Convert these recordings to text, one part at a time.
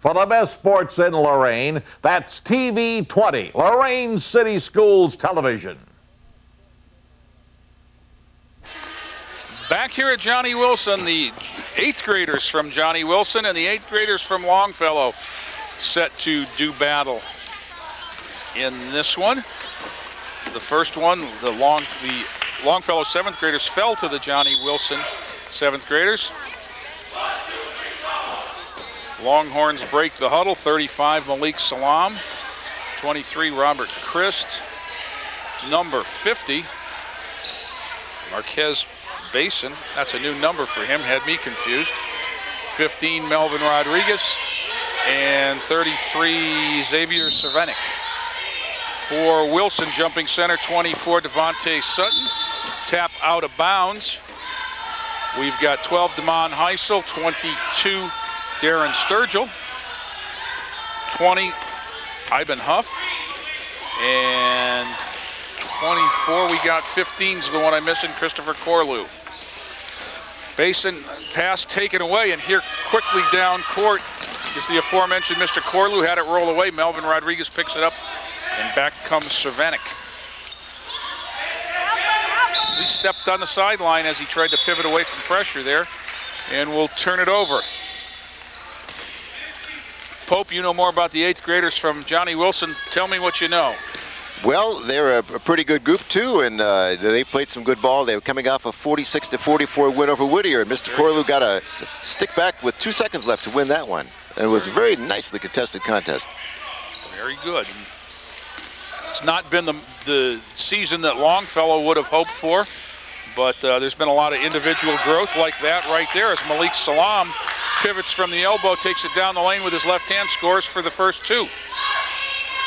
for the best sports in Lorain. That's TV 20, Lorain City Schools Television. Back here at Johnnie Wilson, the 8th graders from Johnnie Wilson and the 8th graders from Longfellow set to do battle in this one. The first one, the Longfellow 7th graders fell to the Johnnie Wilson 7th graders. Longhorns break the huddle. 35, Malik Salam. 23, Robert Christ. Number 50, Marquez Basin. That's a new number for him, had me confused. 15, Melvin Rodriguez. And 33, Xavier Cervenic. For Wilson, jumping center, 24, Devontae Sutton. Tap out of bounds. We've got 12, Damon Heisel. 22, Darren Sturgill. 20, Ivan Huff. And 24, we got 15's the one I'm missing, Christopher Corlew. Basin pass taken away, and here quickly down court is the aforementioned Mr. Corlew. Had it roll away. Melvin Rodriguez picks it up, and back comes Cervenic. He stepped on the sideline as he tried to pivot away from pressure there, and we'll turn it over. Pope, you know more about the 8th graders from Johnnie Wilson. Tell me what you know. Well, they're a pretty good group too, and they played some good ball. They were coming off a 46-44 win over Whittier. Mr. Corlew got a stick back with 2 seconds left to win that one, and it was a very nicely contested contest. Very good. It's not been the season that Longfellow would have hoped for, but there's been a lot of individual growth like that right there as Malik Salam pivots from the elbow, takes it down the lane with his left hand, scores for the first 2.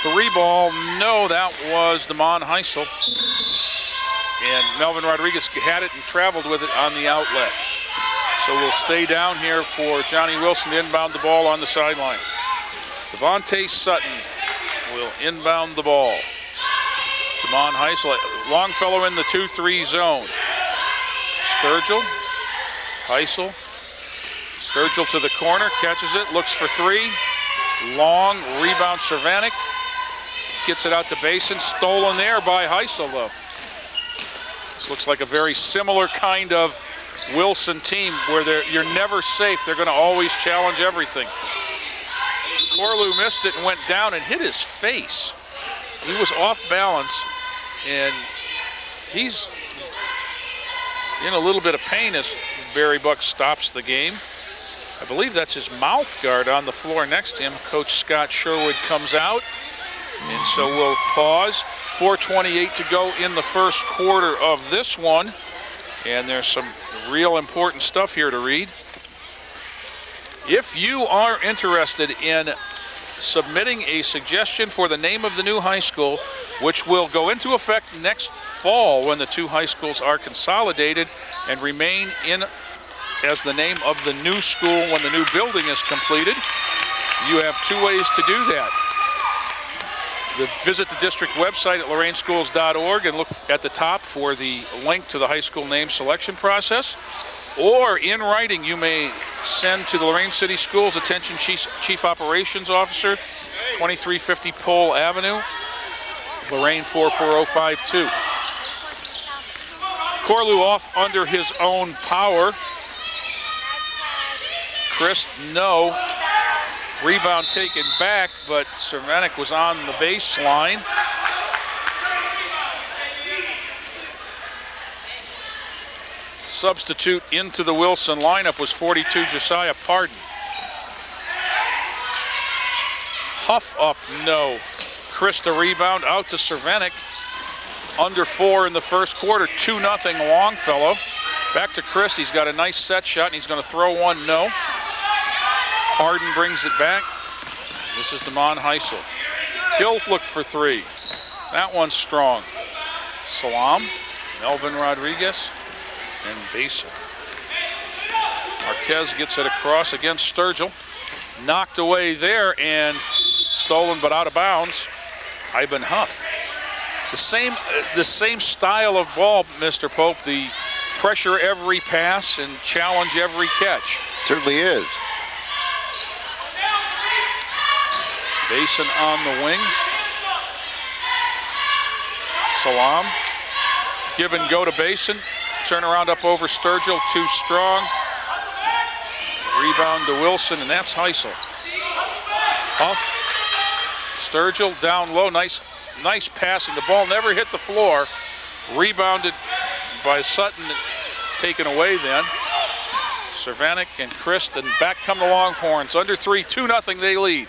3 ball, no, that was Damon Heisel. And Melvin Rodriguez had it and traveled with it on the outlet. So we'll stay down here for Johnnie Wilson to inbound the ball on the sideline. Devontae Sutton will inbound the ball. Damon Heisel, Longfellow in the 2-3 zone. Sturgill, Heisel. Sturgill to the corner, catches it, looks for 3. Long, rebound Cervenic. Gets it out to Basin, stolen there by Heisel though. This looks like a very similar kind of Wilson team where you're never safe. They're going to always challenge everything. Corlew missed it and went down and hit his face. He was off balance, and he's in a little bit of pain as Barry Buck stops the game. I believe that's his mouth guard on the floor next to him. Coach Scott Sherwood comes out, and so we'll pause. 4:28 to go in the first quarter of this one, and there's some real important stuff here to read. If you are interested in submitting a suggestion for the name of the new high school, which will go into effect next fall when the 2 high schools are consolidated and remain in as the name of the new school when the new building is completed, you have 2 ways to do that. Visit the district website at lorainschools.org and look at the top for the link to the high school name selection process. Or in writing, you may send to the Lorain City Schools, attention Chief Operations Officer, 2350 Pole Avenue, Lorain 44052. Corlew off under his own power. Chris, no. Rebound taken back, but Cervenic was on the baseline. Substitute into the Wilson lineup was 42, Josiah Pardon. Huff up, no. Krista rebound out to Cervenic. Under 4 in the first quarter, 2-0 Longfellow. Back to Chris, he's got a nice set shot and he's gonna throw one, no. Pardon brings it back. This is Damon Heisel. He'll look for 3. That one's strong. Salam, Melvin Rodriguez, and Basin. Marquez gets it across against Sturgill. Knocked away there and stolen but out of bounds. Ivan Huff. The same style of ball, Mr. Pope. The pressure every pass and challenge every catch. Certainly is. Basin on the wing. Salam. Give and go to Basin. Turnaround up over Sturgill, too strong. Rebound to Wilson, and that's Heisel. Huff. Sturgill down low. Nice passing. The ball never hit the floor. Rebounded by Sutton, taken away then. Cervanek and Christ, and back come the Longhorns. Under 3, 2-0 they lead.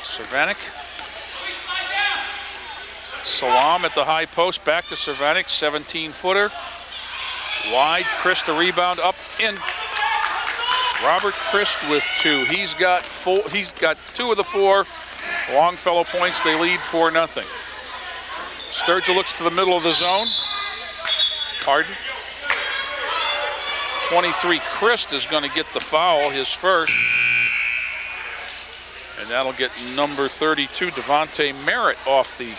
Cervanek. Salam at the high post, back to Cervanek, 17-footer. Wide, Christ a rebound up in. Robert Christ with 2. He's got 2 of the 4. Longfellow points, they lead 4-0. Sturgill looks to the middle of the zone. Pardon. 23, Christ is going to get the foul, his first. And that'll get number 32, Devontae Merritt, off the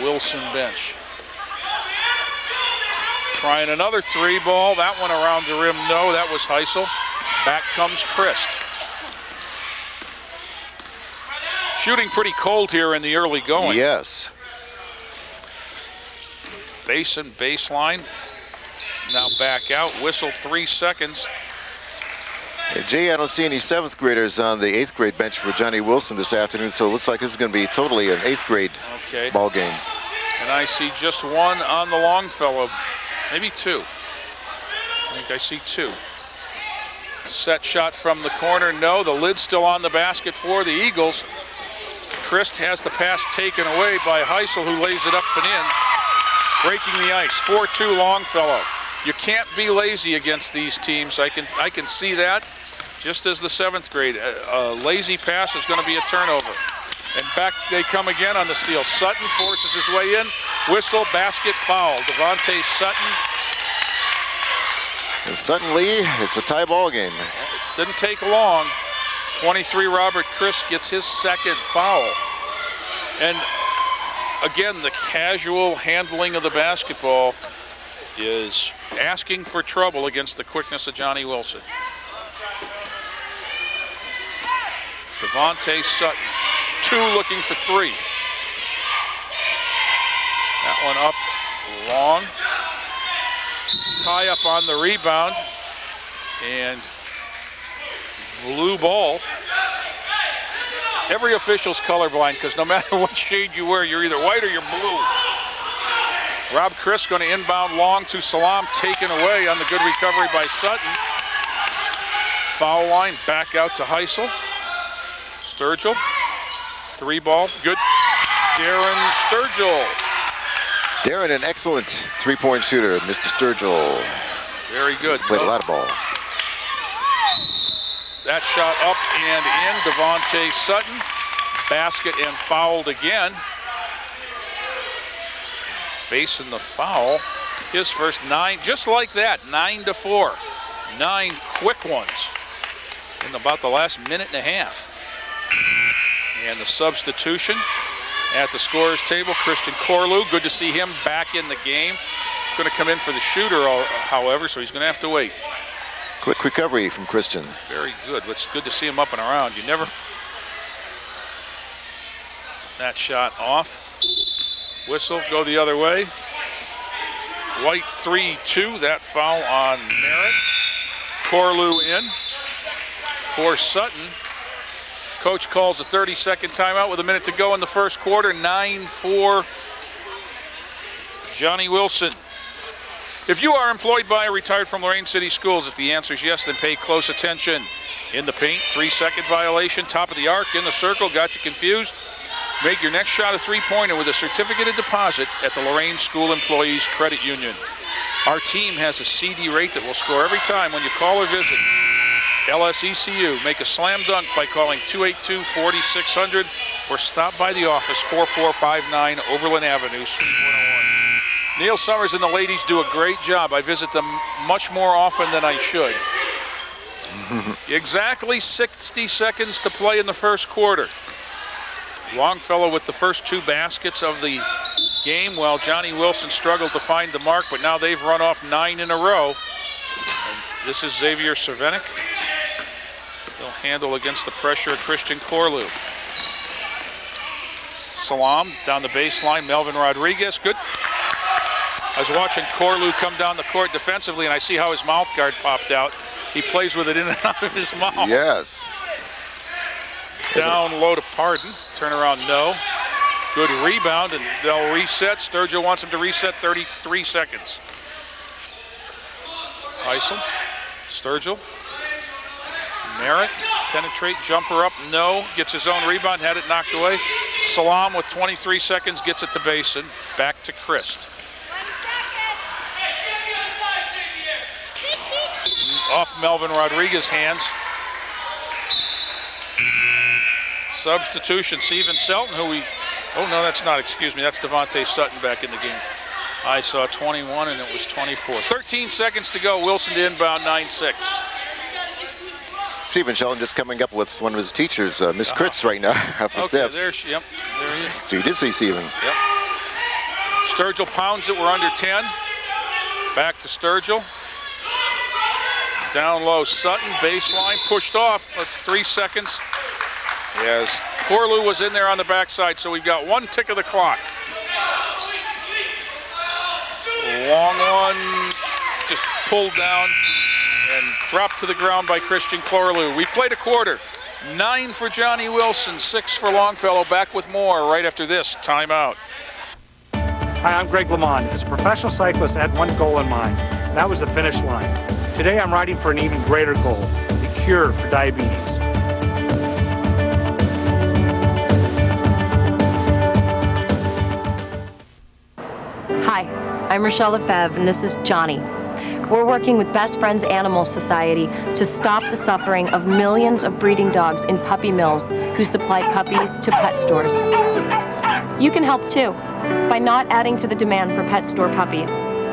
Wilson bench. Trying another 3 ball. That one around the rim, no, that was Heisel. Back comes Christ. Shooting pretty cold here in the early going. Yes. Basin, baseline. Now back out, whistle 3 seconds. Hey, Jay, I don't see any 7th graders on the 8th grade bench for Johnnie Wilson this afternoon, so it looks like this is going to be totally an 8th grade ball game. And I see just 1 on the Longfellow, maybe 2. I think I see 2. Set shot from the corner, no. The lid's still on the basket for the Eagles. Christ has the pass taken away by Heisel, who lays it up and in. Breaking the ice, 4-2 Longfellow. You can't be lazy against these teams. I can see that. Just as the 7th grade, a lazy pass is going to be a turnover. And back they come again on the steal. Sutton forces his way in. Whistle, basket, foul. Devontae Sutton. And suddenly, it's a tie ball game. It didn't take long. 23, Robert Christ gets his 2nd foul. And again, the casual handling of the basketball is asking for trouble against the quickness of Johnnie Wilson. Devontae Sutton, 2 looking for 3. That one up long. Tie up on the rebound. And blue ball. Every official's colorblind because no matter what shade you wear, you're either white or you're blue. Rob Christ going to inbound long to Salam, taken away on the good recovery by Sutton. Foul line, back out to Heisel. Sturgill, 3 ball, good. Darren Sturgill. Darren, an excellent 3-point shooter, Mr. Sturgill. Very good. He's played a lot of ball. That shot up and in. Devontae Sutton, basket and fouled again. Basin the foul. His first 9, just like that, 9-4. 9 quick ones in about the last minute and a half. And the substitution at the scorer's table, Christian Corlew. Good to see him back in the game. Going to come in for the shooter, however, so he's going to have to wait. Quick recovery from Christian. Very good. It's good to see him up and around. You never... That shot off. Whistle, go the other way. White 3-2, that foul on Merritt. Corlew in for Sutton. Coach calls a 30-second timeout with a minute to go in the first quarter. 9-4 Johnnie Wilson. If you are employed by or retired from Lorain City Schools, if the answer is yes, then pay close attention. In the paint, 3-second violation, top of the arc, in the circle, got you confused? Make your next shot a 3-pointer with a certificate of deposit at the Lorain School Employees Credit Union. Our team has a CD rate that will score every time when you call or visit LSECU. Make a slam dunk by calling 282-4600 or stop by the office, 4459 Overland Avenue, Suite 101. Neil Summers and the ladies do a great job. I visit them much more often than I should. Exactly 60 seconds to play in the first quarter. Longfellow with the first 2 baskets of the game, while Johnnie Wilson struggled to find the mark, but now they've run off 9 in a row. And this is Xavier Cervanek. He'll handle against the pressure of Christian Corlew. Salam down the baseline, Melvin Rodriguez, good. I was watching Corlew come down the court defensively, and I see how his mouth guard popped out. He plays with it in and out of his mouth. Yes. Down low to Pardon, turnaround no. Good rebound, and they'll reset. Sturgill wants him to reset, 33 seconds. Heisel, Sturgill, Merritt, penetrate, jumper up, no. Gets his own rebound, had it knocked away. Salam with 23 seconds gets it to Basin. Back to Christ. Off Melvin Rodriguez's hands. Substitution, Steven Selton, who we, oh no, that's not, excuse me, that's Devontae Sutton back in the game. I saw 21 and it was 24. 13 seconds to go, Wilson to inbound, 9-6. Steven Sheldon just coming up with one of his teachers, Miss Kritz, right now, up the steps. There she, yep, there he is. So you did see Steven. Yep. Sturgill pounds it, we're under 10. Back to Sturgill. Down low, Sutton, baseline, pushed off. That's 3 seconds. Yes, Corlew was in there on the backside, so we've got 1 tick of the clock. Long one, just pulled down and dropped to the ground by Christian Corlew. We played a quarter. 9 for Johnny Wilson, 6 for Longfellow. Back with more right after this timeout. Hi, I'm Greg LeMond. As a professional cyclist, I had one goal in mind, and that was the finish line. Today, I'm riding for an even greater goal, the cure for diabetes. Hi, I'm Rochelle Lefebvre, and this is Johnnie. We're working with Best Friends Animal Society to stop the suffering of millions of breeding dogs in puppy mills who supply puppies to pet stores. You can help too, by not adding to the demand for pet store puppies.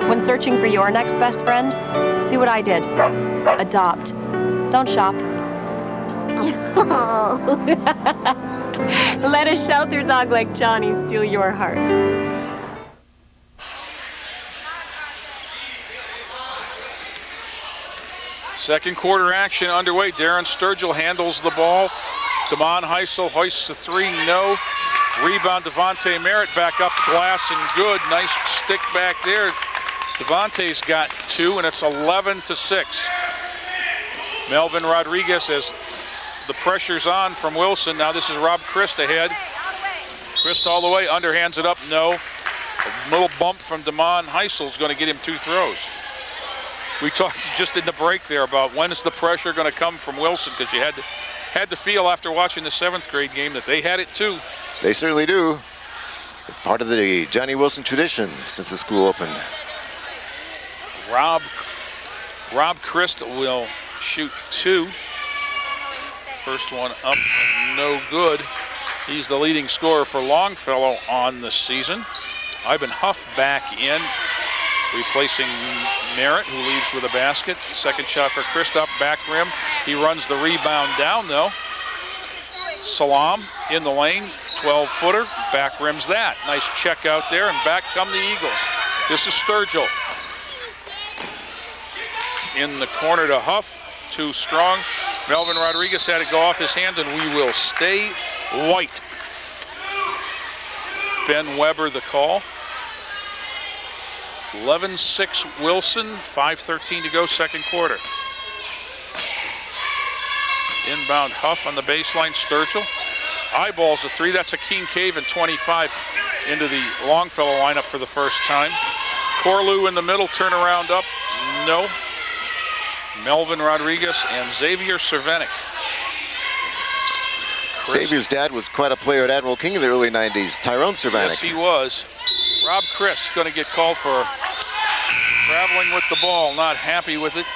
When searching for your next best friend, do what I did. Adopt. Don't shop. Let a shelter dog like Johnnie steal your heart. Second quarter action underway. Darren Sturgill handles the ball. Damon Heisel hoists the 3, no. Rebound, Devontae Merritt back up glass and good. Nice stick back there. Devontae's got 2, and it's 11-6. Melvin Rodriguez, as the pressure's on from Wilson. Now this is Rob Christ ahead. Christ all the way, underhands it up, no. A little bump from Damon Heisel is going to get him 2 throws. We talked just in the break there about when is the pressure going to come from Wilson, because you had to feel after watching the 7th grade game that they had it too. They certainly do. Part of the Johnny Wilson tradition since the school opened. Rob Christ will shoot 2. First one up, no good. He's the leading scorer for Longfellow on the season. Ivan Huff back in, replacing Merritt, who leaves with a basket. Second shot for Christ up, back rim. He runs the rebound down though. Salam in the lane, 12-footer, back rims that. Nice check out there, and back come the Eagles. This is Sturgill. In the corner to Huff, too strong. Melvin Rodriguez had it go off his hand, and we will stay white. Ben Weber the call. 11-6 Wilson, 5:13 to go, second quarter. Inbound Huff on the baseline, Sturgill. Eyeballs a 3, that's Akeem Cave and 25 into the Longfellow lineup for the first time. Corlew in the middle, turnaround up, no. Melvin Rodriguez and Xavier Cervenic. Xavier's dad was quite a player at Admiral King in the early 90s, Tyrone Cervenic. Yes, he was. Rob Christ going to get called for traveling with the ball, not happy with it.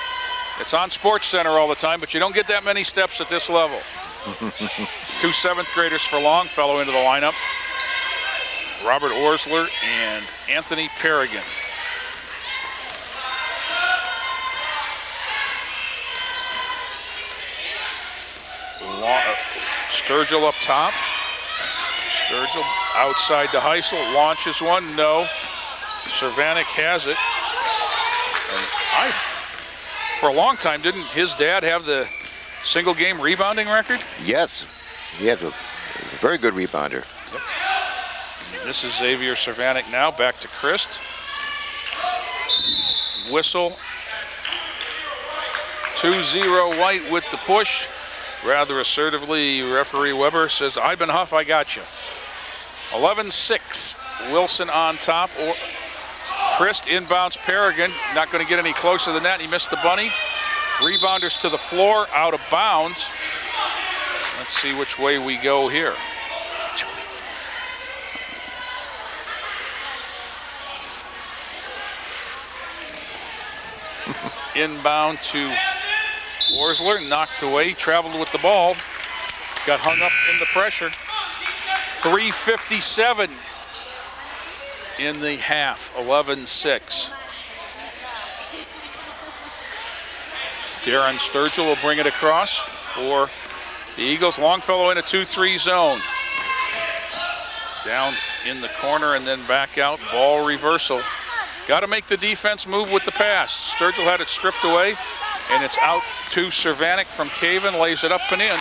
It's on Sports Center all the time, but you don't get that many steps at this level. 2 7th graders for Longfellow into the lineup. Robert Orsler and Anthony Perrigan. Sturgill up top. Sturgill outside to Heisel, launches one, no. Cervenic has it. And for a long time, didn't his dad have the single game rebounding record? Yes, he had a very good rebounder. This is Xavier Cervanek now, back to Christ. Whistle. 2-0 White with the push. Rather assertively, referee Weber says, Ivan Huff, I got you. 11-6, Wilson on top. Christ inbounds Paragon, not going to get any closer than that. He missed the bunny. Rebounders to the floor, out of bounds. Let's see which way we go here. Inbound to Orsler, knocked away, traveled with the ball, got hung up in the pressure. 3:57 in the half, 11-6. Darren Sturgill will bring it across for the Eagles. Longfellow in a 2-3 zone. Down in the corner and then back out, ball reversal. Got to make the defense move with the pass. Sturgill had it stripped away, and it's out to Cervanek from Caven, lays it up and in.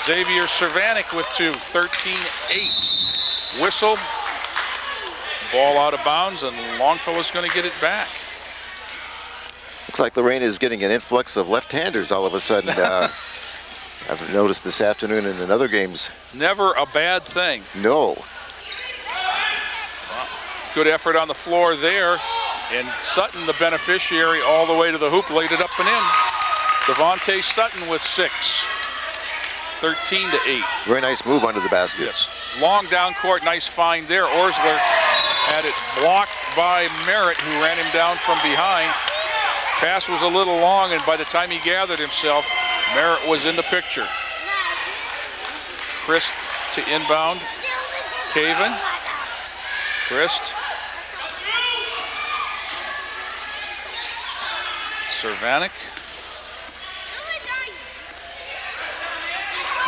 Xavier Cervanek with 2, 13-8. Whistle, ball out of bounds, and Longfellow's going to get it back. Looks like Lorain is getting an influx of left-handers all of a sudden. I've noticed this afternoon and in other games. Never a bad thing. No. Good effort on the floor there. And Sutton, the beneficiary, all the way to the hoop, laid it up and in. Devontae Sutton with 6. 13-8. Very nice move under the basket. Yes. Long down court, nice find there. Orsler had it blocked by Merritt, who ran him down from behind. Pass was a little long, and by the time he gathered himself, Merritt was in the picture. Christ to inbound. Caven. Christ. Cervanek.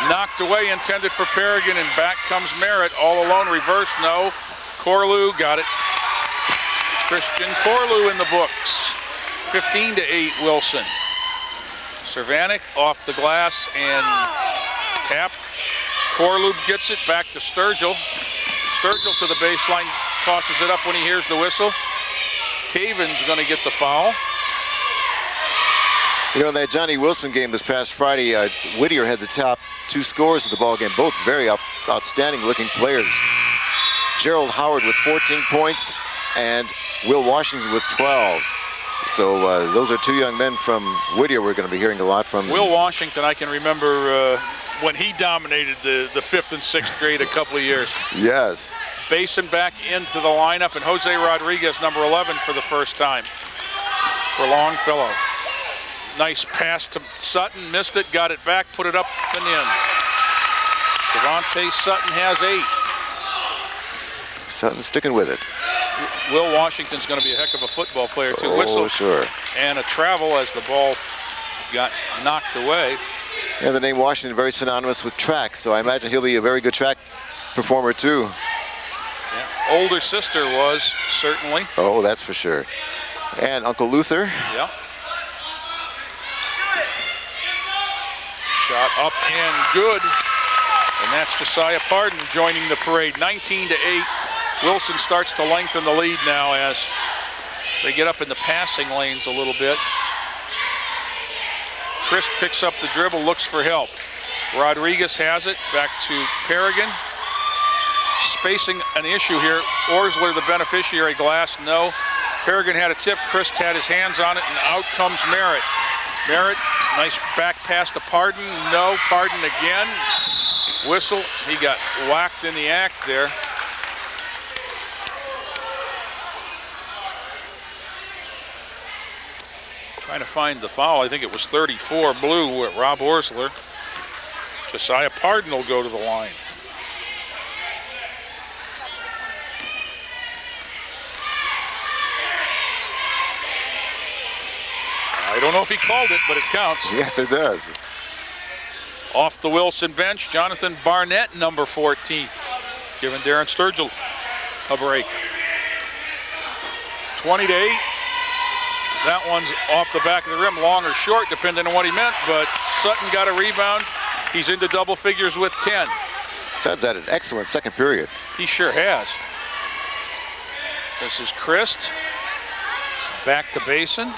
Knocked away, intended for Paragon, and back comes Merritt. All alone, reverse, no. Corlew got it. Christian Corlew in the books. 15-8 Wilson. Cervanek off the glass and tapped. Corlew gets it back to Sturgill. Sturgill to the baseline, tosses it up when he hears the whistle. Caven's going to get the foul. You know, in that Johnny Wilson game this past Friday, Whittier had the top 2 scorers of the ball game, both very outstanding looking players. Gerald Howard with 14 points and Will Washington with 12. So those are 2 young men from Whittier we're going to be hearing a lot from. Will Washington, I can remember when he dominated the 5th and 6th grade a couple of years. Yes. Basin back into the lineup, and Jose Rodriguez, number 11 for the first time for Longfellow. Nice pass to Sutton, missed it, got it back, put it up and in. Devontae Sutton has 8. Sutton sticking with it. Will Washington's going to be a heck of a football player too. Oh, Whistle sure. And a travel as the ball got knocked away. And the name Washington very synonymous with track, so I imagine he'll be a very good track performer too. Yeah. Older sister was, certainly. Oh, that's for sure. And Uncle Luther. Yeah. Shot up and good. And that's Josiah Pardon joining the parade. 19-8. Wilson starts to lengthen the lead now as they get up in the passing lanes a little bit. Chris picks up the dribble, looks for help. Rodriguez has it, back to Paragon. Spacing an issue here. Orsler, the beneficiary, glass, no. Paragon had a tip, Chris had his hands on it, and out comes Merritt. Merritt, nice back pass to Pardon, no. Pardon again. Whistle, he got whacked in the act there. Trying to find the foul. I think it was 34 blue with Rob Orsler. Josiah Pardon will go to the line. I don't know if he called it, but it counts. Yes, it does. Off the Wilson bench, Jonathan Barnett, number 14, giving Darren Sturgill a break. 20-8. That one's off the back of the rim, long or short, depending on what he meant, but Sutton got a rebound. He's into double figures with 10. Sutton's had an excellent second period. He sure has. This is Christ. Back to Basin.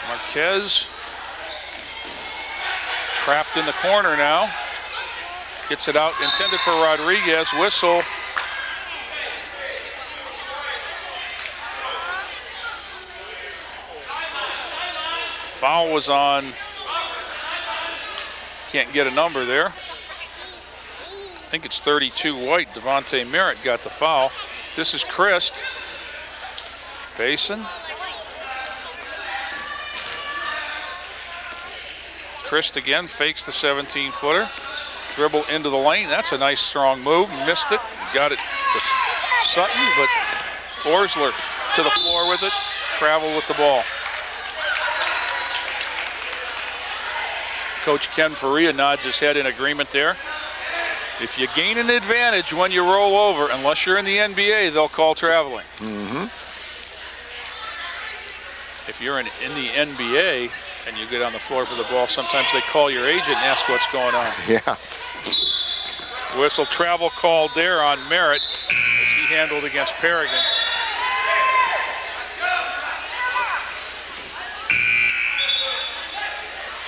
Marquez. Trapped in the corner now. Gets it out, intended for Rodriguez. Whistle. Foul was on. Can't get a number there. I think it's 32 White. Devontae Merritt got the foul. This is Christ. Basin. Christ again fakes the 17-footer. Dribble into the lane. That's a nice strong move. Missed it. Got it to Sutton, but Orsler to the floor with it. Travel with the ball. Coach Ken Faria nods his head in agreement there. If you gain an advantage when you roll over, unless you're in the NBA, they'll call traveling. Mm-hmm. If you're in the NBA and you get on the floor for the ball, sometimes they call your agent and ask what's going on. Yeah. Whistle travel called there on Merritt, which he handled against Perrigan.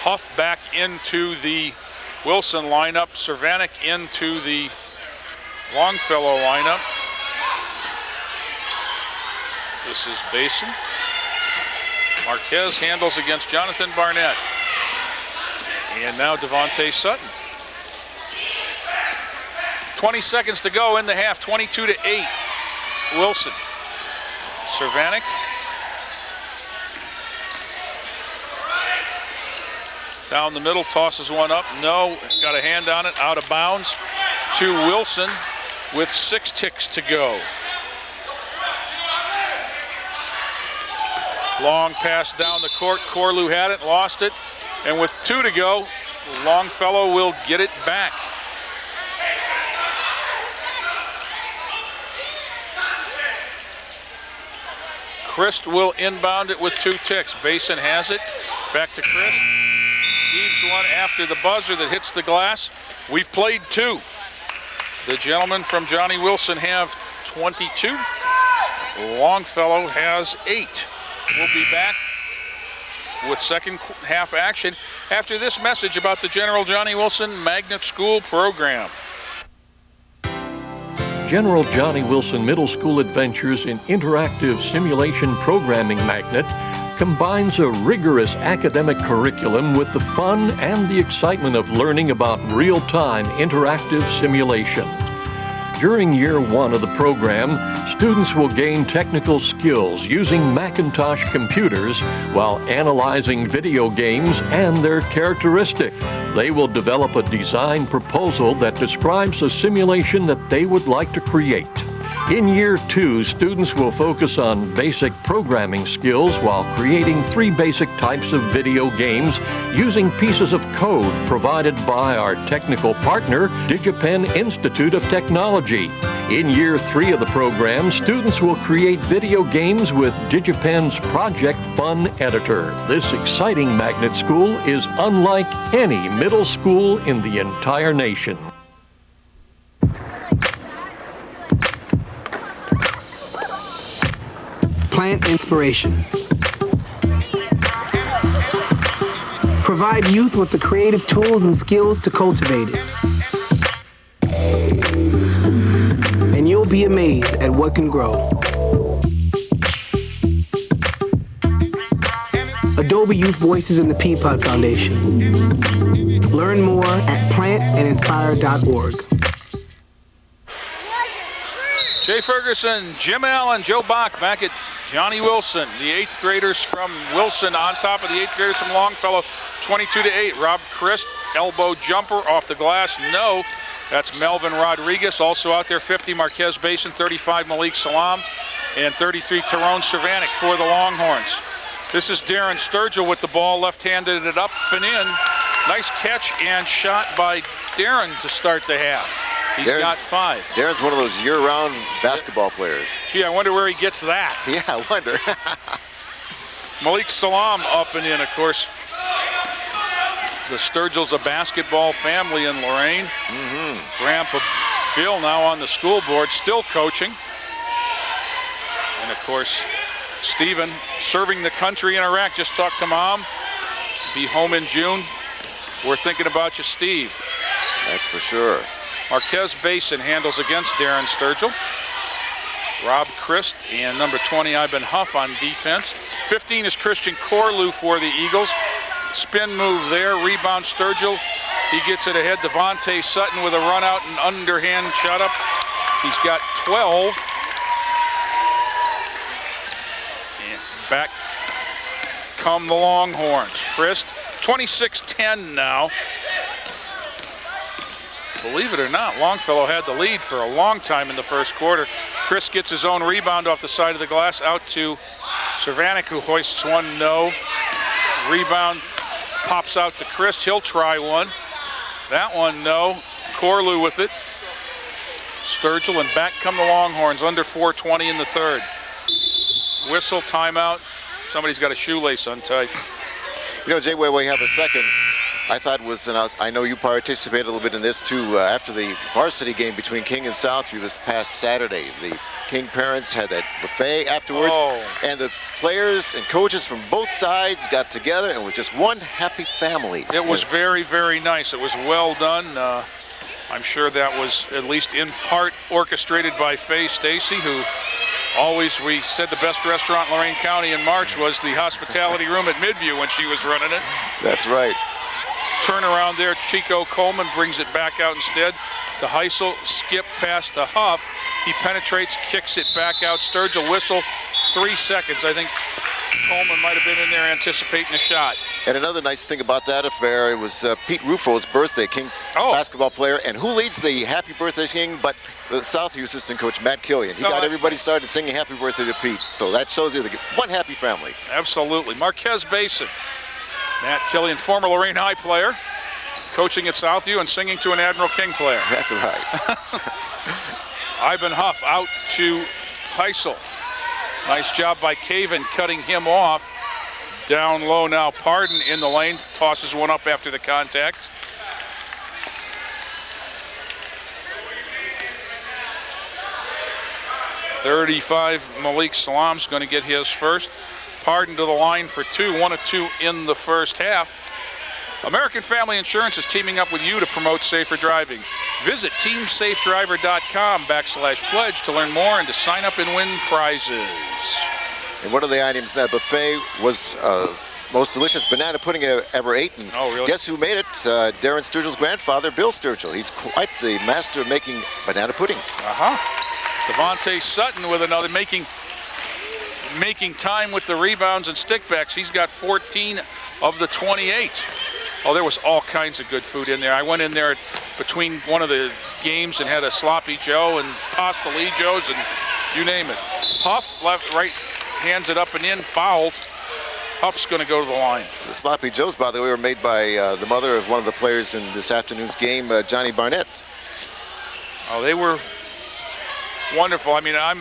Huff back into the Wilson lineup. Cervanek into the Longfellow lineup. This is Basin. Marquez handles against Jonathan Barnett. And now Devontae Sutton. 20 seconds to go in the half, 22-8. Wilson. Cervanek. Down the middle, tosses one up. No, got a hand on it, out of bounds to Wilson with 6 ticks to go. Long pass down the court. Corlew had it, lost it. And with 2 to go, Longfellow will get it back. Christ will inbound it with 2 ticks. Basin has it. Back to Christ. Heaves one after the buzzer that hits the glass. We've played 2. The gentlemen from Johnny Wilson have 22. Longfellow has 8. We'll be back with second half action after this message about the General Johnny Wilson Magnet School program. General Johnny Wilson Middle School Adventures in Interactive Simulation Programming Magnet combines a rigorous academic curriculum with the fun and the excitement of learning about real-time interactive simulation. During year 1 of the program, students will gain technical skills using Macintosh computers while analyzing video games and their characteristics. They will develop a design proposal that describes a simulation that they would like to create. In year 2, students will focus on basic programming skills while creating 3 basic types of video games using pieces of code provided by our technical partner, DigiPen Institute of Technology. In year 3 of the program, students will create video games with DigiPen's Project Fun Editor. This exciting magnet school is unlike any middle school in the entire nation. Plant inspiration. Provide youth with the creative tools and skills to cultivate it. And you'll be amazed at what can grow. Adobe Youth Voices and the Peapod Foundation. Learn more at plantandinspire.org. Jay Ferguson, Jim Allen, Joe Bach back at Johnny Wilson. The 8th graders from Wilson on top of the 8th graders from Longfellow, 22-8. Rob Christ, elbow jumper off the glass, no. That's Melvin Rodriguez, also out there, 50 Marquez Basin, 35 Malik Salam, and 33 Tyrone Cervanek for the Longhorns. This is Darren Sturgill with the ball, left-handed it up and in. Nice catch and shot by Darren to start the half. He's got 5. Darren's one of those year-round basketball players. Gee, I wonder where he gets that. Yeah, I wonder. Malik Salam up and in, of course. The Sturgill's a basketball family in Lorain. Grandpa Bill now on the school board, still coaching. And of course, Stephen serving the country in Iraq. Just talked to Mom. Be home in June. We're thinking about you, Steve. That's for sure. Marquez Basin handles against Darren Sturgill. Rob Christ and number 20, Ivan Huff on defense. 15 is Christian Corlew for the Eagles. Spin move there, rebound Sturgill. He gets it ahead. Devontae Sutton with a run out and underhand shot up. He's got 12. And back come the Longhorns. Christ, 26-10 now. Believe it or not, Longfellow had the lead for a long time in the first quarter. Chris gets his own rebound off the side of the glass out to Cervanek, who hoists one, no. Rebound pops out to Chris. He'll try one. That one, no. Corlew with it. Sturgill, and back come the Longhorns, under 4:20 in the third. Whistle, timeout. Somebody's got a shoelace untied. You know, Jay, where we have a second, I thought was, and I know you participated a little bit in this too, after the varsity game between King and Southview this past Saturday. The King parents had that buffet afterwards, and the players and coaches from both sides got together, and it was just one happy family. It was very, very nice. It was well done. I'm sure that was at least in part orchestrated by Faye Stacy, who always, we said the best restaurant in Lorain County in March was the hospitality room at Midview when she was running it. That's right. Turnaround there, Chico Coleman brings it back out instead to Heisel. Skip pass to Huff. He penetrates, kicks it back out. Sturgill whistle, 3 seconds. I think Coleman might have been in there anticipating a shot. And another nice thing about that affair, it was Pete Rufo's birthday, King basketball player. And who leads the happy birthday singing but the Southview assistant coach, Matt Killian. He got everybody started singing happy birthday to Pete. So that shows you one happy family. Absolutely. Marquez Basin. Matt Killian, former Lorain High player, coaching at Southview and singing to an Admiral King player. That's right. Ivan Huff out to Heisel. Nice job by Caven cutting him off. Down low now, Pardon in the lane, tosses one up after the contact. .35, Malik Salam's going to get his first. Pardon to the line for two, 1 of 2 in the first half. American Family Insurance is teaming up with you to promote safer driving. Visit teamsafedriver.com/pledge to learn more and to sign up and win prizes. And one of the items in that buffet was most delicious banana pudding I ever ate. And really? Guess who made it? Darren Sturgill's grandfather, Bill Sturgill. He's quite the master of making banana pudding. Devontae Sutton with another, making time with the rebounds and stickbacks. He's got 14 of the 28. Oh, there was all kinds of good food in there. I went in there between one of the games and had a Sloppy Joe and Pastelillos and you name it. Huff, left, right, hands it up and in, fouled. Huff's going to go to the line. The Sloppy Joes, by the way, were made by the mother of one of the players in this afternoon's game, Johnnie Barnett. Oh, they were wonderful. I mean, I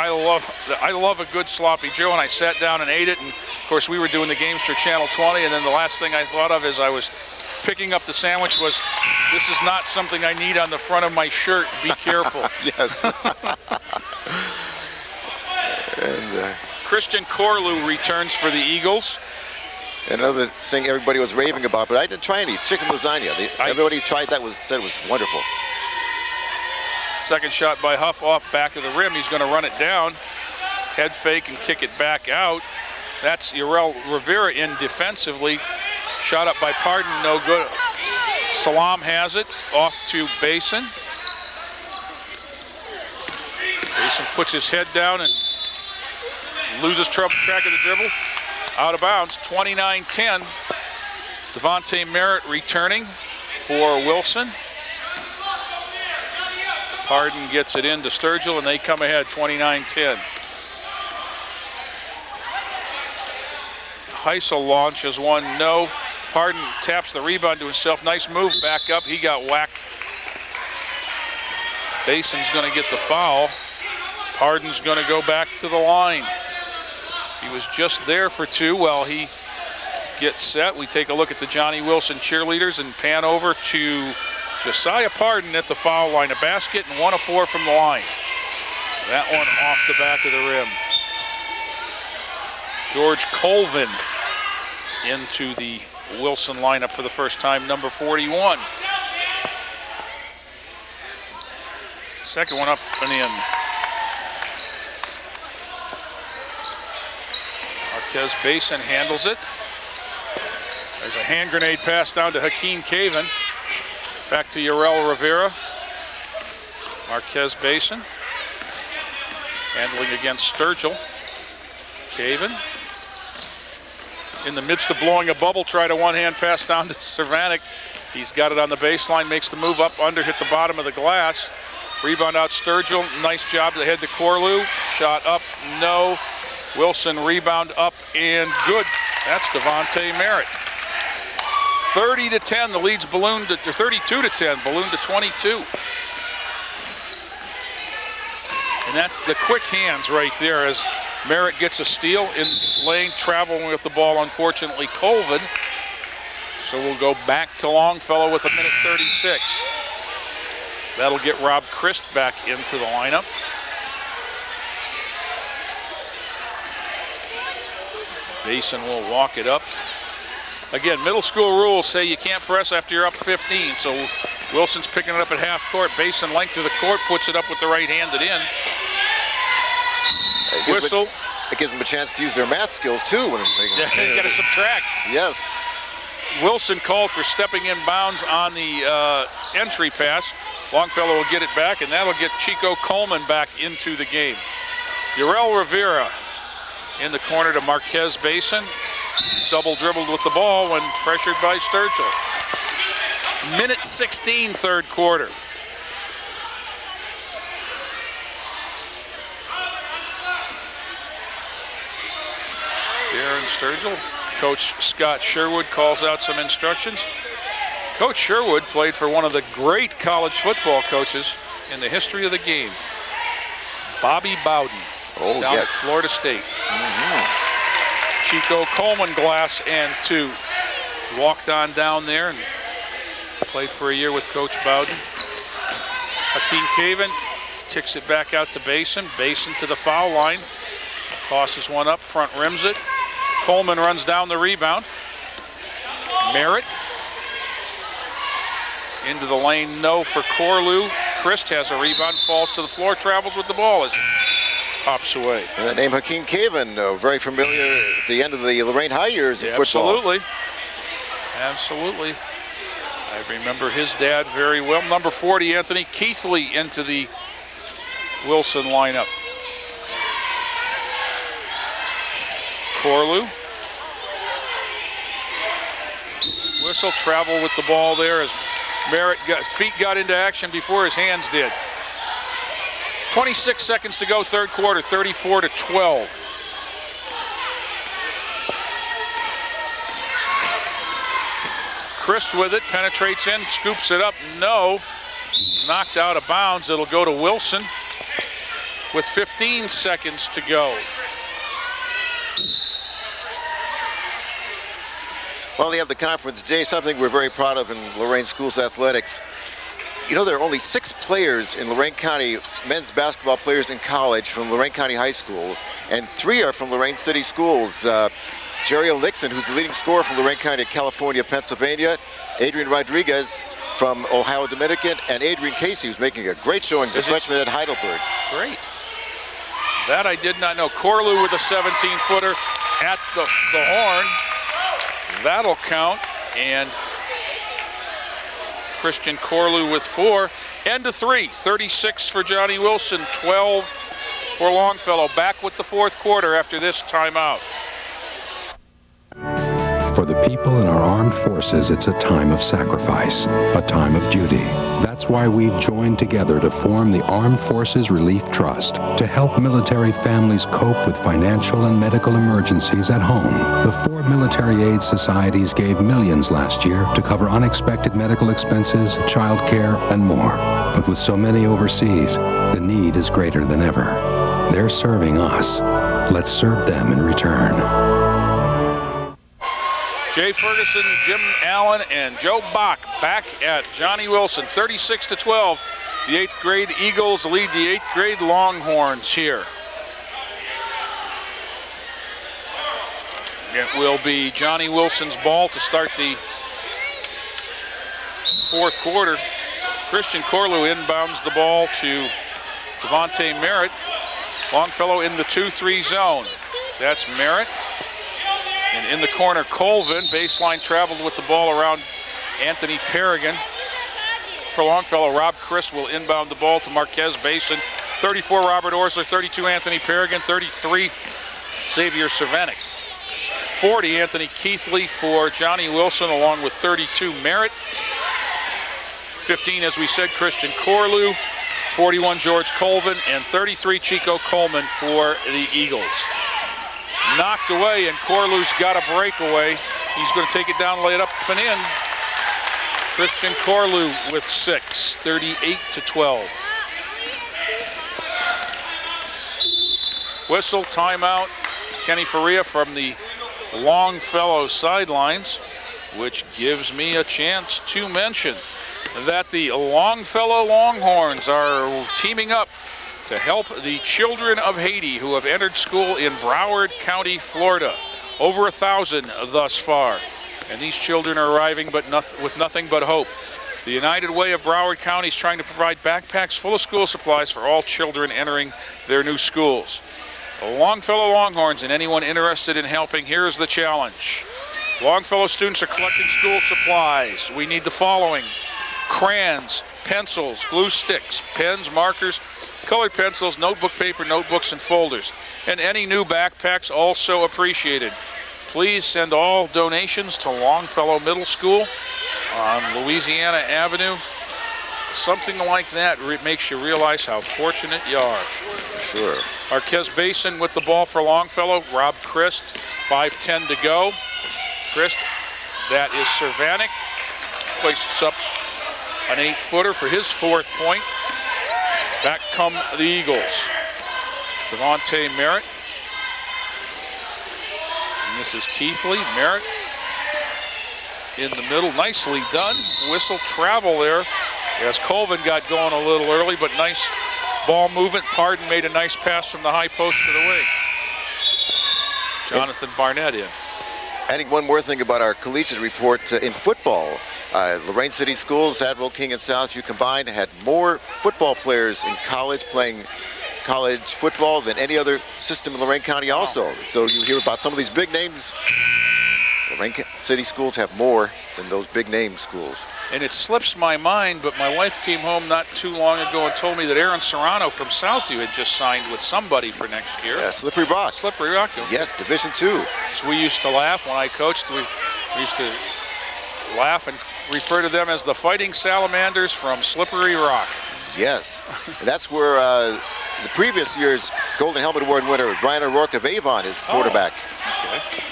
love a good Sloppy Joe, and I sat down and ate it. And of course, we were doing the games for Channel 20, and then the last thing I thought of as I was picking up the sandwich was, this is not something I need on the front of my shirt. Be careful. Yes. And Christian Corlew returns for the Eagles. Another thing everybody was raving about, but I didn't try any chicken lasagna. Everybody tried that, said it was wonderful. Second shot by Huff off back of the rim. He's going to run it down. Head fake and kick it back out. That's Urel Rivera in defensively. Shot up by Pardon, no good. Salam has it, off to Basin. Basin puts his head down and loses track of the dribble. Out of bounds, 29-10. Devontae Merritt returning for Wilson. Pardon gets it into Sturgill, and they come ahead 29-10. Heisel launches one, no. Pardon taps the rebound to himself. Nice move back up. He got whacked. Bason's going to get the foul. Pardon's going to go back to the line. He was just there for 2 while he gets set. We take a look at the Johnnie Wilson cheerleaders and pan over to Josiah Pardon at the foul line. A basket and 1 of 4 from the line. That one off the back of the rim. George Colvin into the Wilson lineup for the first time, number 41. Second one up and in. Marquez Basin handles it. There's a hand grenade pass down to Hakeem Caven. Back to Yarel Rivera. Marquez Basin handling against Sturgill. Caven in the midst of blowing a bubble, tried a one-hand pass down to Cervanek. He's got it on the baseline, makes the move up under, hit the bottom of the glass. Rebound out Sturgill, nice job to head to Corlew. Shot up, no. Wilson rebound up and good. That's Devontae Merritt. 30-10, the lead's ballooned to 32-10, ballooned to 22. And that's the quick hands right there as Merritt gets a steal in lane, traveling with the ball, unfortunately, Colvin. So we'll go back to Longfellow with 1:36. That'll get Rob Christ back into the lineup. Basin will walk it up. Again, middle school rules say you can't press after you're up 15, so Wilson's picking it up at half court. Basin length to the court, puts it up with the right handed in. Whistle. It gives them a chance to use their math skills too. When they got to subtract. Yes. Wilson called for stepping in bounds on the entry pass. Longfellow will get it back, and that'll get Chico Coleman back into the game. Yarel Rivera in the corner to Marquez Basin. Double dribbled with the ball when pressured by Sturgill. 1:16, third quarter. Darren Sturgill. Coach Scott Sherwood calls out some instructions. Coach Sherwood played for one of the great college football coaches in the history of the game, Bobby Bowden, down at Florida State. Chico Coleman, glass and 2. Walked on down there and played for a year with Coach Bowden. Hakeem Caven kicks it back out to Basin. Basin to the foul line. Tosses one up, front rims it. Coleman runs down the rebound. Merritt into the lane, no for Corlew. Christ has a rebound, falls to the floor, travels with the ball as it pops away. And that name Hakeem Caven, very familiar at the end of the Lorain High years in football. Absolutely. Absolutely. I remember his dad very well. Number 40, Anthony Keithley into the Wilson lineup. Corlew. Whistle, travel with the ball there as Merritt feet got into action before his hands did. 26 seconds to go, third quarter, 34-12. Christ with it, penetrates in, scoops it up, no. Knocked out of bounds, it'll go to Wilson with 15 seconds to go. Well, they have the conference day, something we're very proud of in Lorain Schools athletics. You know, there are only 6 players in Lorain County, men's basketball players in college from Lorain County High School, and 3 are from Lorain City Schools. Jerry O. Nixon, who's the leading scorer from Lorain County, California, Pennsylvania. Adrian Rodriguez from Ohio Dominican, and Adrian Casey, who's making a great showing as a freshman at Heidelberg. Great. That I did not know. Corlew with a 17-footer at the horn. That'll count, and Christian Corlew with 4. End to 3, 36 for Johnnie Wilson, 12 for Longfellow. Back with the fourth quarter after this timeout. For the people in our armed forces, it's a time of sacrifice, a time of duty. That's why we've joined together to form the Armed Forces Relief Trust to help military families cope with financial and medical emergencies at home. The 4 military aid societies gave millions last year to cover unexpected medical expenses, child care, and more. But with so many overseas, the need is greater than ever. They're serving us. Let's serve them in return. Jay Ferguson, Jim Allen, and Joe Bach back at Johnnie Wilson, 36-12. The 8th grade Eagles lead the 8th grade Longhorns here. It will be Johnnie Wilson's ball to start the 4th quarter. Christian Corlew inbounds the ball to Devontae Merritt. Longfellow in the 2-3 zone. That's Merritt. And in the corner, Colvin. Baseline traveled with the ball around Anthony Perrigan. For Longfellow, Rob Christ will inbound the ball to Marquez Basin. 34, Robert Orsler. 32, Anthony Perrigan. 33, Xavier Cervenic. 40, Anthony Keithley for Johnnie Wilson, along with 32, Merritt. 15, as we said, Christian Corlew. 41, George Colvin. And 33, Chico Coleman for the Eagles. Knocked away, and Corlew's got a breakaway. He's going to take it down, lay it up and in. Christian Corlew with 6, 38-12. Whistle, timeout. Kenny Faria from the Longfellow sidelines, which gives me a chance to mention that the Longfellow Longhorns are teaming up to help the children of Haiti who have entered school in Broward County, Florida. Over 1,000 thus far. And these children are arriving with nothing but hope. The United Way of Broward County is trying to provide backpacks full of school supplies for all children entering their new schools. The Longfellow Longhorns and anyone interested in helping, here's the challenge. Longfellow students are collecting school supplies. We need the following: crayons, pencils, glue sticks, pens, markers, colored pencils, notebook paper, notebooks, and folders. And any new backpacks also appreciated. Please send all donations to Longfellow Middle School on Louisiana Avenue. Something like that makes you realize how fortunate you are. Sure. Marquez Basin with the ball for Longfellow. Rob Christ, 5:10 to go. Christ, that is Cervenic. Places up an 8-footer for his 4th point. Back come the Eagles. Devontae Merritt. And this is Keithley. Merritt in the middle. Nicely done. Whistle travel there as Colvin got going a little early, but nice ball movement. Pardon made a nice pass from the high post to the wing. Jonathan Barnett in. Adding one more thing about our collegiate report in football. Lorain City Schools, Admiral King and Southview combined had more football players in college playing college football than any other system in Lorain County also. So you hear about some of these big names. Lorain City Schools have more than those big name schools. And it slips my mind, but my wife came home not too long ago and told me that Aaron Serrano from Southview had just signed with somebody for next year. Yeah, Slippery Rock. Slippery Rock. Yes, Division II. So we used to laugh when I coached. We used to laugh and refer to them as the Fighting Salamanders from Slippery Rock. Yes, and that's where the previous year's Golden Helmet Award winner, Brian O'Rourke of Avon, is quarterback. Okay.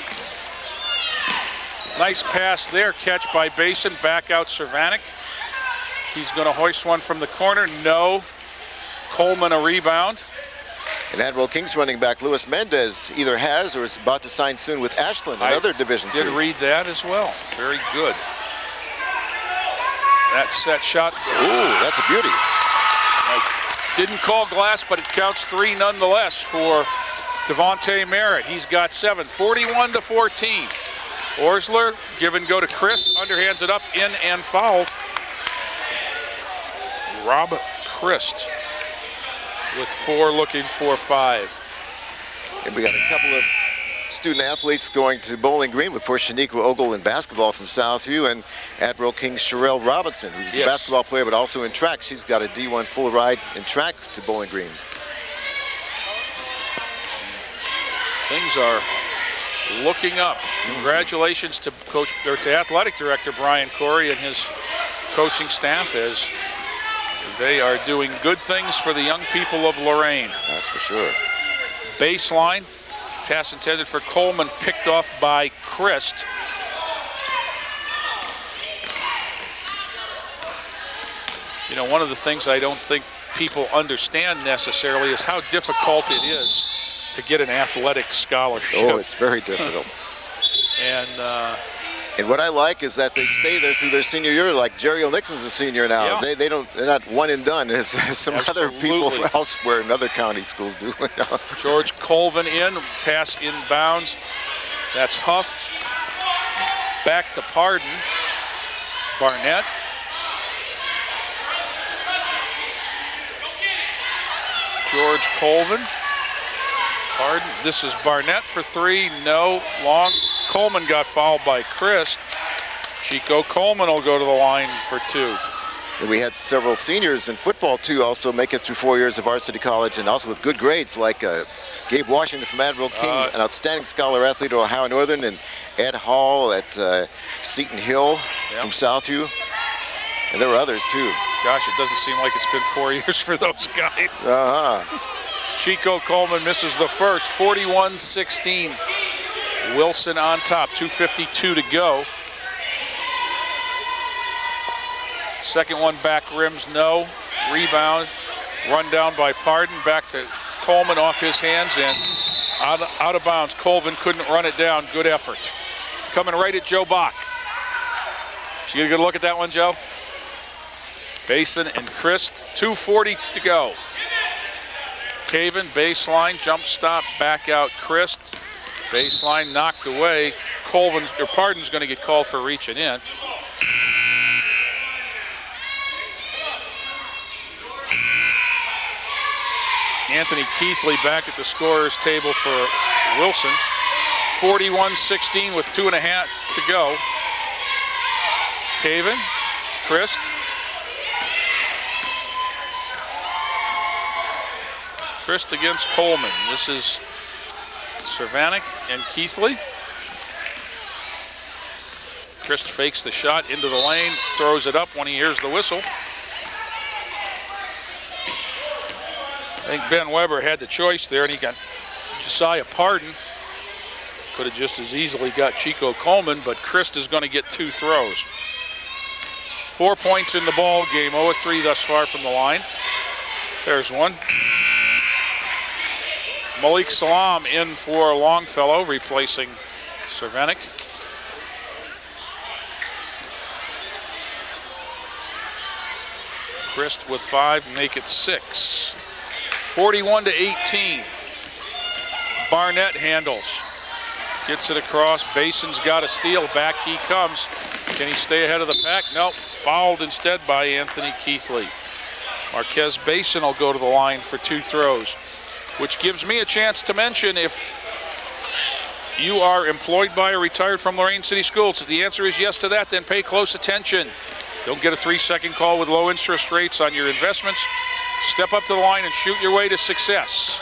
Nice pass there, catch by Basin, back out Cervenic. He's going to hoist one from the corner, no. Coleman a rebound. And Admiral King's running back, Luis Mendez, either has or is about to sign soon with Ashland, another Division II. I did read that as well, very good. That set shot. Ooh, that's a beauty. Didn't call glass, but it counts 3 nonetheless for Devontae Merritt. He's got 7, 41-14. Orsler, give and go to Christ, underhands it up, in and fouled. Rob Christ with 4, looking for 5. And we got a couple of student athletes going to Bowling Green, of course, Shaniqua Ogle in basketball from Southview, and Admiral King's Sherelle Robinson, who's a basketball player but also in track. She's got a D1 full ride in track to Bowling Green. Things are looking up. Congratulations to to Athletic Director Brian Corey and his coaching staff, as they are doing good things for the young people of Lorain. That's for sure. Baseline, pass intended for Coleman, picked off by Christ. You know, one of the things I don't think people understand necessarily is how difficult it is to get an athletic scholarship. Oh, it's very difficult. And what I like is that they stay there through their senior year. Like Jerry O'Nixon's a senior now. Yeah. They're not one and done as some other people Absolutely. elsewhere in other county schools do. George Colvin in, pass inbounds. That's Huff. Back to Pardon. Barnett. George Colvin. Pardon. This is Barnett for three. No. Long. Coleman got fouled by Christ. Chico Coleman will go to the line for two. And we had several seniors in football too also make it through 4 years of varsity college, and also with good grades, like Gabe Washington from Admiral King, an outstanding scholar athlete at Ohio Northern, and Ed Hall at Seton Hill from Southview. And there were others too. Gosh, it doesn't seem like it's been 4 years for those guys. Chico Coleman misses the first, 41-16. Wilson on top, 2:52 to go. Second one back rims, no. Rebound, run down by Pardon, back to Coleman off his hands and out of bounds. Colvin couldn't run it down, good effort. Coming right at Joe Bach. Did you get a good look at that one, Joe? Basin and Christ, 2:40 to go. Caven, baseline, jump stop, back out Christ. Baseline knocked away. Pardon's going to get called for reaching in. Anthony Keithley back at the scorer's table for Wilson. 41-16 with 2.5 to go. Caven, Christ. Christ against Coleman. This is Cervanek and Keithley. Christ fakes the shot into the lane, throws it up when he hears the whistle. I think Ben Weber had the choice there, and he got Josiah Pardon. Could have just as easily got Chico Coleman, but Christ is going to get two throws. 4 points in the ball game, 0-3 thus far from the line. There's one. Malik Salam in for Longfellow, replacing Cervanek. Christ with 5, make it 6. 41-18. Barnett handles. Gets it across. Basin's got a steal. Back he comes. Can he stay ahead of the pack? Nope. Fouled instead by Anthony Keithley. Marquez Basin will go to the line for two throws, which gives me a chance to mention, if you are employed by or retired from Lorain City Schools, if the answer is yes to that, then pay close attention. Don't get a 3-second call with low interest rates on your investments. Step up to the line and shoot your way to success.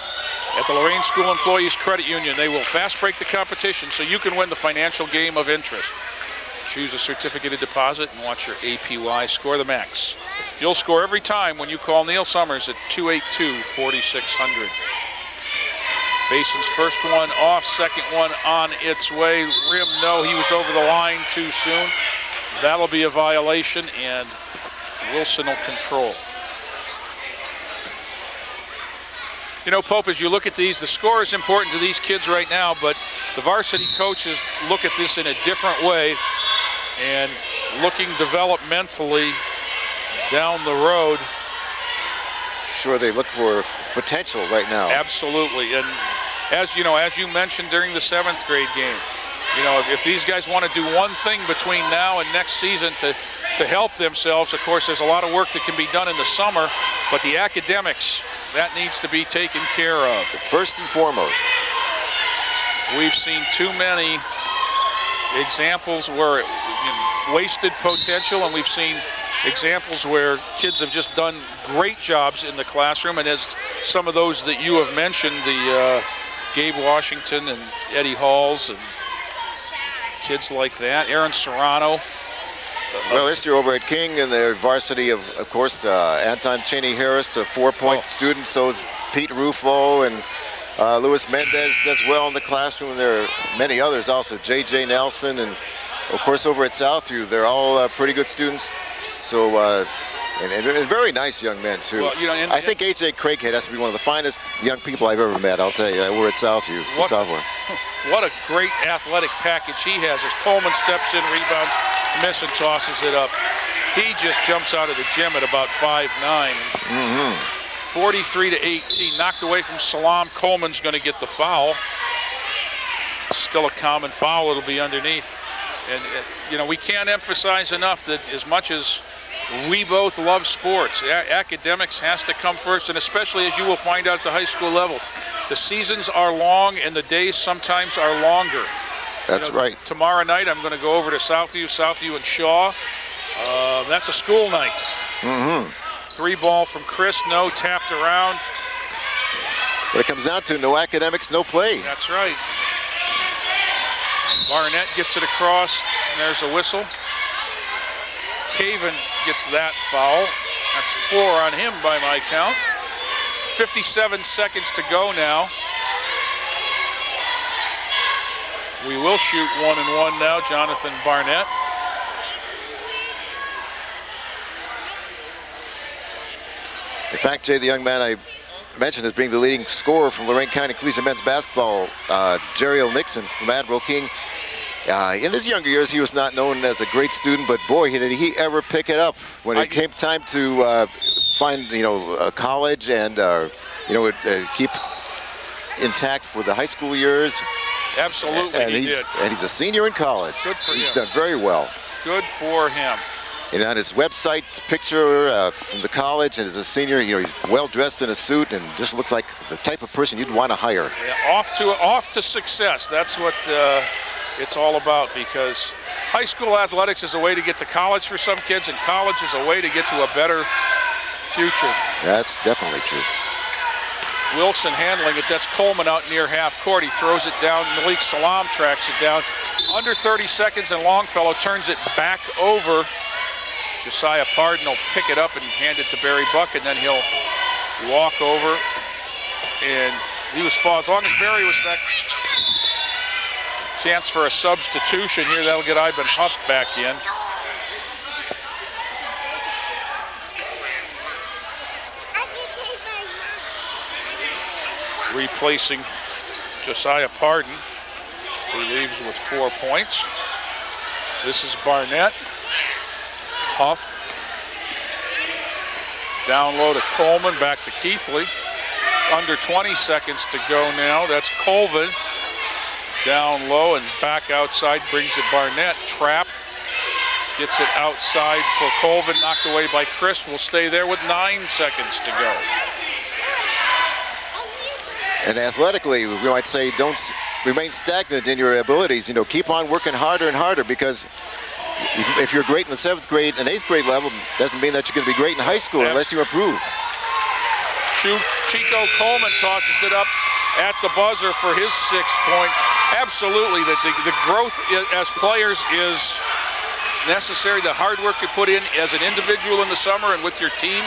At the Lorain School Employees Credit Union, they will fast break the competition so you can win the financial game of interest. Choose a certificated deposit and watch your APY score the max. You'll score every time when you call Neil Summers at 282-4600. Basin's first one off, second one on its way. Rim, no, he was over the line too soon. That'll be a violation, and Wilson will control. You know, Pope, as you look at these, the score is important to these kids right now, but the varsity coaches look at this in a different way and looking developmentally down the road. Sure, they look for potential right now. Absolutely, and as you know, as you mentioned during the 7th grade game, you know, if these guys want to do one thing between now and next season to help themselves, of course, there's a lot of work that can be done in the summer, but the academics, that needs to be taken care of. First and foremost. We've seen too many examples where wasted potential, and we've seen examples where kids have just done great jobs in the classroom, and as some of those that you have mentioned, the Gabe Washington and Eddie Halls and kids like that, Aaron Serrano. Well, this year over at King and their varsity of course, Anton Cheney Harris, a 4-point student. So is Pete Rufo, and Luis Mendez does well in the classroom. There are many others also, J.J. Nelson, and of course over at Southview, they're all pretty good students. So And very nice young men, too. Well, you know, I think A.J. Craighead has to be one of the finest young people I've ever met, I'll tell you. We're at Southview, sophomore. What a great athletic package he has as Coleman steps in, rebounds, miss, and tosses it up. He just jumps out of the gym at about 5'9". 43-18, knocked away from Salam. Coleman's going to get the foul. Still a common foul. It'll be underneath. And, you know, we can't emphasize enough that as much as we both love sports, academics has to come first, and especially as you will find out at the high school level, the seasons are long and the days sometimes are longer. That's right. Tomorrow night I'm going to go over to Southview and Shaw. That's a school night. 3-ball from Chris, no, tapped around. But it comes down to no academics, no play. That's right. Barnett gets it across, and there's a whistle. Caven gets that foul. That's 4 on him by my count. 57 seconds to go now. We will shoot 1-1 now, Jonathan Barnett. In fact, Jay, the young man I mentioned as being the leading scorer from Lorain County Collegiate men's basketball, Jeriel Nixon from Admiral King. In his younger years, he was not known as a great student, but boy, did he ever pick it up when it came time to find, a college and, keep intact for the high school years. Absolutely, and he did. And he's a senior in college. Good for him. He's done very well. Good for him. And on his website picture from the college, and as a senior, he's well dressed in a suit and just looks like the type of person you'd want to hire. Yeah, off to success. That's what it's all about, because high school athletics is a way to get to college for some kids, and college is a way to get to a better future. That's definitely true. Wilson handling it. That's Coleman out near half court. He throws it down. Malik Salam tracks it down. Under 30 seconds, and Longfellow turns it back over. Josiah Pardon will pick it up and hand it to Barry Buck, and then he'll walk over. And he was fouled. As long as Barry was back. Chance for a substitution here. That'll get Ivan Huff back in. Replacing Josiah Pardon, who leaves with 4 points. This is Barnett. Huff. Down low to Coleman, back to Keithley. Under 20 seconds to go now. That's Colvin. Down low and back outside, brings it Barnett. Trapped. Gets it outside for Colvin, knocked away by Christ. Will stay there with 9 seconds to go. And athletically, we might say, don't remain stagnant in your abilities. Keep on working harder and harder, because if you're great in the 7th grade and 8th grade level, doesn't mean that you're going to be great in high school unless you improve. Chico Coleman tosses it up at the buzzer for his 6th point. Absolutely, that the growth as players is necessary. The hard work you put in as an individual in the summer and with your team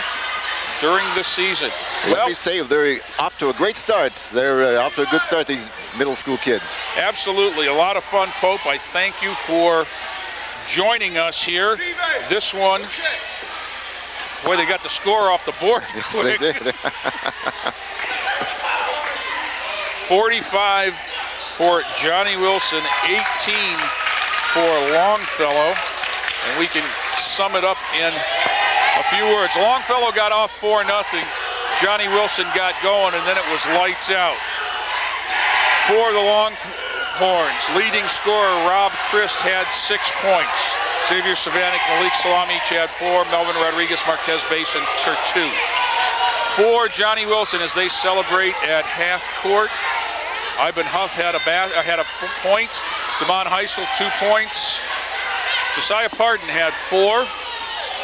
during the season. Let me say, they're off to a great start. They're off to a good start, these middle school kids. Absolutely, a lot of fun, Pope. I thank you for joining us here. This one, boy, they got the score off the board. Yes, they did. 45 for Johnnie Wilson, 18 for Longfellow, and we can sum it up in a few words. Longfellow got off 4-0. Johnnie Wilson got going, and then it was lights out. For the Longhorns, leading scorer Rob Christ had 6 points. Xavier Savanik, Malik Salam each had 4. Melvin Rodriguez, Marquez Basin, 2. For Johnnie Wilson, as they celebrate at half court, Ivan Huff had a point. Damon Heisel, 2 points. Josiah Pardon had 4.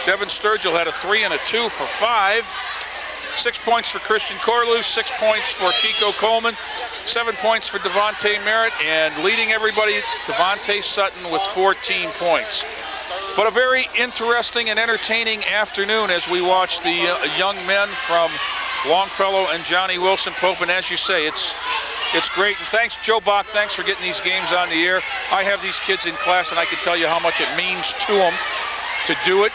Devin Sturgill had a 3 and a 2 for 5. 6 points for Christian Corlew, 6 points for Chico Coleman, 7 points for Devontae Merritt, and leading everybody, Devontae Sutton with 14 points. But a very interesting and entertaining afternoon as we watch the young men from Longfellow and Johnnie Wilson. Pope, and as you say, it's great. And thanks, Joe Bach, thanks for getting these games on the air. I have these kids in class, and I can tell you how much it means to them to do it.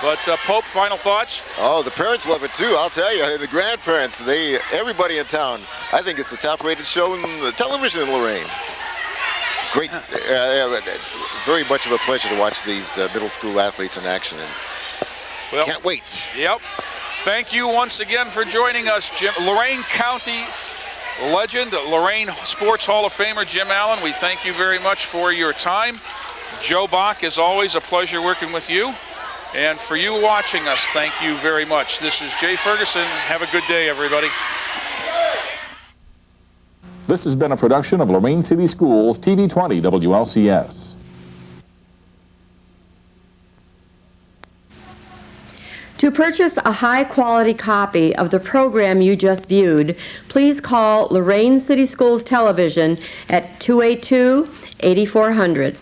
But Pope, final thoughts? Oh, the parents love it too, I'll tell you. The grandparents, everybody in town. I think it's the top-rated show in the television in Lorain. Great, very much of a pleasure to watch these middle school athletes in action, and can't wait. Yep. Thank you once again for joining us, Jim. Lorain County legend, Lorain Sports Hall of Famer Jim Allen. We thank you very much for your time. Joe Bach, as always, a pleasure working with you. And for you watching us, thank you very much. This is Jay Ferguson. Have a good day, everybody. This has been a production of Lorain City Schools, TV 20 WLCS. To purchase a high-quality copy of the program you just viewed, please call Lorain City Schools Television at 282-8400.